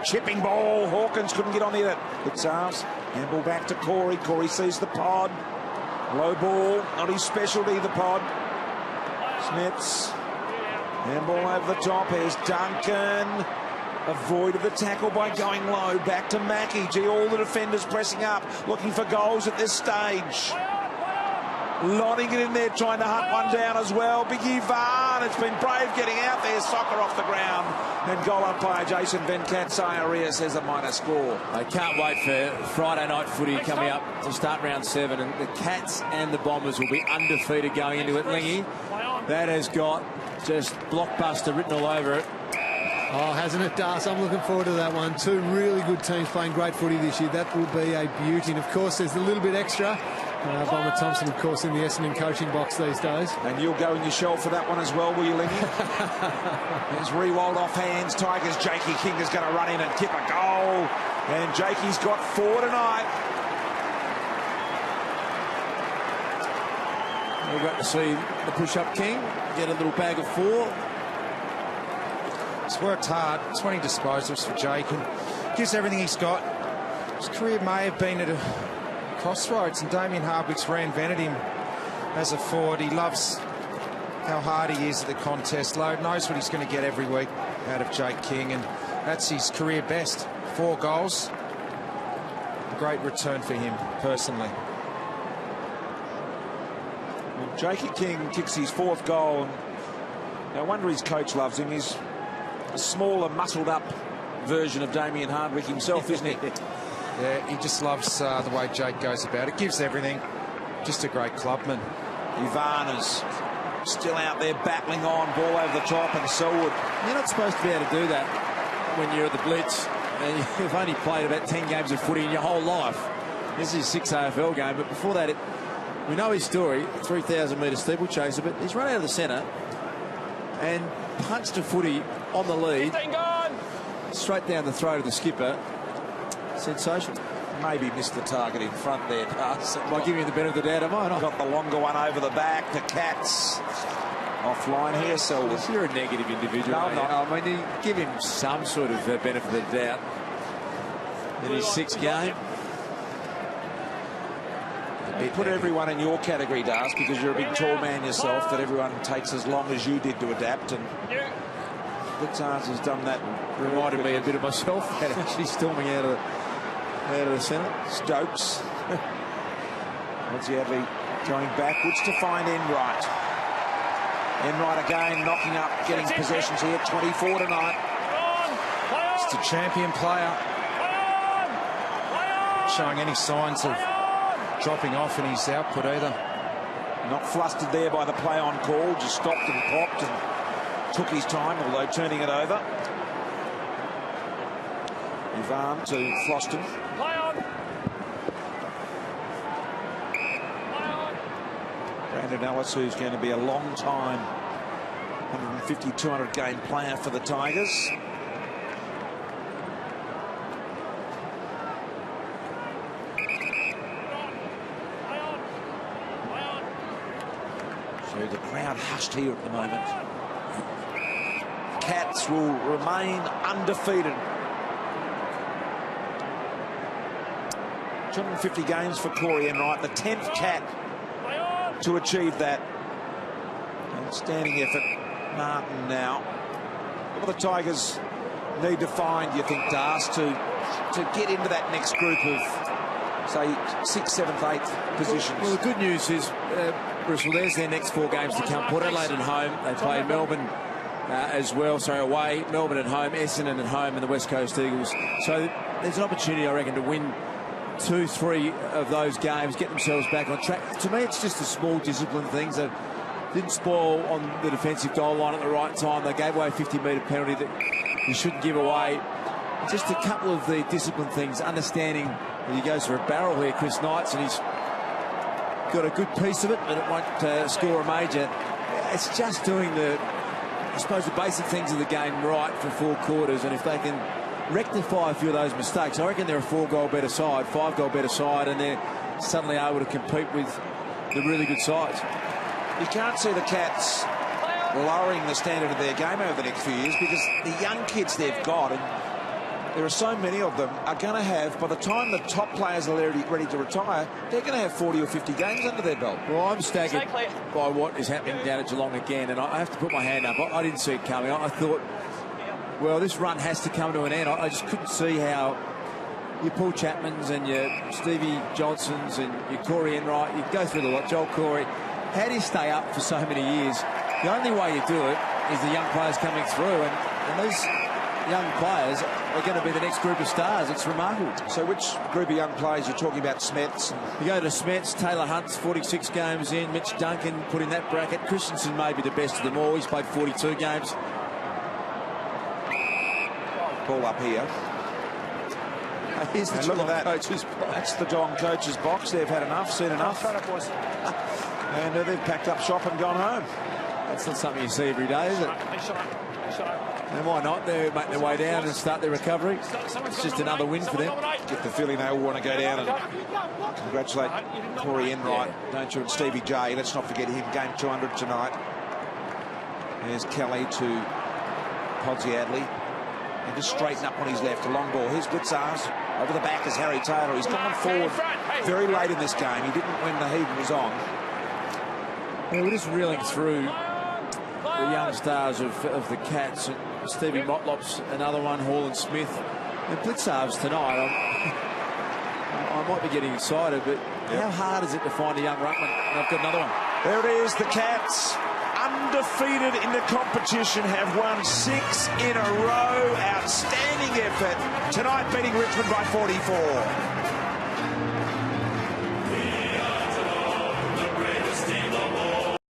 chipping ball. Hawkins couldn't get on it. It's ours. Handball back to Corey. Corey sees the pod. Low ball, not his specialty, the pod. Smits. Handball over the top. Here's Duncan. Avoided the tackle by going low. Back to Mackie. Gee, all the defenders pressing up, looking for goals at this stage. Lotting it in there, trying to hunt one down as well. Biggie Varn, it's been brave getting out there. Soccer off the ground. And goal umpire Jason Venkatsayariya says a minor score. I can't wait for Friday night footy coming up to start round 7. And the Cats and the Bombers will be undefeated going into it. Lingy, that has got just blockbuster written all over it. Oh, hasn't it, Das? I'm looking forward to that one. Two really good teams playing great footy this year. That will be a beauty. And, of course, there's a little bit extra. Bomber Thompson, of course, in the Essendon coaching box these days. And you'll go in your shell for that one as well, will you, Lingy? There's Rewald off hands. Tigers, Jakey King is going to run in and tip a goal. And Jakey's got 4 tonight. We've got to see the push-up King get a little bag of 4. He's worked hard. 20 disposals for Jake and gives everything he's got. His career may have been at a crossroads, and Damien Hardwick's reinvented him as a forward. He loves how hard he is at the contest load, knows what he's going to get every week out of Jake King, and that's his career best. 4 goals. A great return for him personally. Well, Jakey King kicks his 4th goal, and no wonder his coach loves him. He's a smaller, muscled up version of Damien Hardwick himself, isn't he? Yeah, he just loves the way Jake goes about it. Gives everything. Just a great clubman. Ivana's still out there battling on. Ball over the top, and Selwood. You're not supposed to be able to do that when you're at the Blitz. And you've only played about 10 games of footy in your whole life. This is his 6th AFL game, but before that, we know his story. 3,000-metre steeplechaser, but he's run out of the centre and punched a footy on the lead, straight down the throat of the skipper. Sensational. Maybe missed the target in front there, pass. By giving you the benefit of the doubt, am I? Got the longer one over the back. The Cats offline here, Selwood. You're a negative individual. No, I'm not. I mean, you give him some sort of benefit of the doubt in his 6th game. You put everyone in your category, Das, because you're a big tall man yourself, that everyone takes as long as you did to adapt, and Blitzars has done that. Reminded me a bit of myself, actually storming out of the centre. Stokes. Ozzy Adley going backwards to find Enright. Enright again knocking up, getting possessions here. 24 tonight. Just a champion player. Showing any signs of dropping off in his output either. Not flustered there by the play on call, just stopped and popped and took his time, although turning it over. Ivan to Floston. Brandon Ellis, who's going to be a long time 150, 200 game player for the Tigers. So the crowd hushed here at the moment. Cats will remain undefeated. 250 games for Corey Enright, the 10th Cat to achieve that. Outstanding effort, Martin now. What do the Tigers need to find, you think, Das, to get into that next group of, say, 6th, 7th, 8th positions? Well, the good news is, Bristol, there's their next 4 games to come. Port Adelaide at home. They play Melbourne as well, sorry, away. Melbourne at home, Essendon at home, and the West Coast Eagles. So there's an opportunity, I reckon, to win 2, 3 of those games, get themselves back on track. To me, it's just the small discipline things that didn't spoil on the defensive goal line at the right time. They gave away a 50-metre penalty that you shouldn't give away. Just a couple of the discipline things, understanding that he goes for a barrel here, Chris Knights, and he's got a good piece of it, but it won't score a major. It's just doing I suppose, the basic things of the game right for 4 quarters, and if they can rectify a few of those mistakes, I reckon they're a 4-goal better side, 5-goal better side, and they're suddenly able to compete with the really good sides. You can't see the Cats lowering the standard of their game over the next few years, because the young kids they've got, and there are so many of them, are going to have, by the time the top players are ready to retire, they're going to have 40 or 50 games under their belt. Well, I'm staggered by what is happening down at Geelong again, and I have to put my hand up. I didn't see it coming. I thought, well, this run has to come to an end. I just couldn't see how your Paul Chapmans and your Stevie Johnsons and your Corey Enright, you go through the lot, Joel Corey. How do you stay up for so many years? The only way you do it is the young players coming through, and these young players are going to be the next group of stars. It's remarkable. So which group of young players you're talking about? Smets? You go to Smets, Taylor Hunt's 46 games in, Mitch Duncan put in that bracket. Christensen may be the best of them all. He's played 42 games. Ball up here. Here's the Look at that. coach's box. That's the Geelong coach's box. They've had enough, seen enough. And they've packed up shop and gone home. That's not something you see every day, is it? And why not? They're making their way down and start their recovery. It's just another win for them. Get the feeling they all want to go down and congratulate Corey Enright, don't you, and Stevie J. Let's not forget him. Game 200 tonight. There's Kelly to Podsiadly. And just straighten up on his left. A long ball. Here's Blitzars. Over the back is Harry Taylor. He's gone forward very late in this game. He didn't when the heat was on. Yeah, we're just reeling through the young stars of the Cats. And Stevie Motlop's another one, Hall and Smith. And Blitzarves tonight, I might be getting excited, but how hard is it to find a young ruckman? And I've got another one. There it is, the Cats, undefeated in the competition, have won 6 in a row. Outstanding effort. Tonight beating Richmond by 44.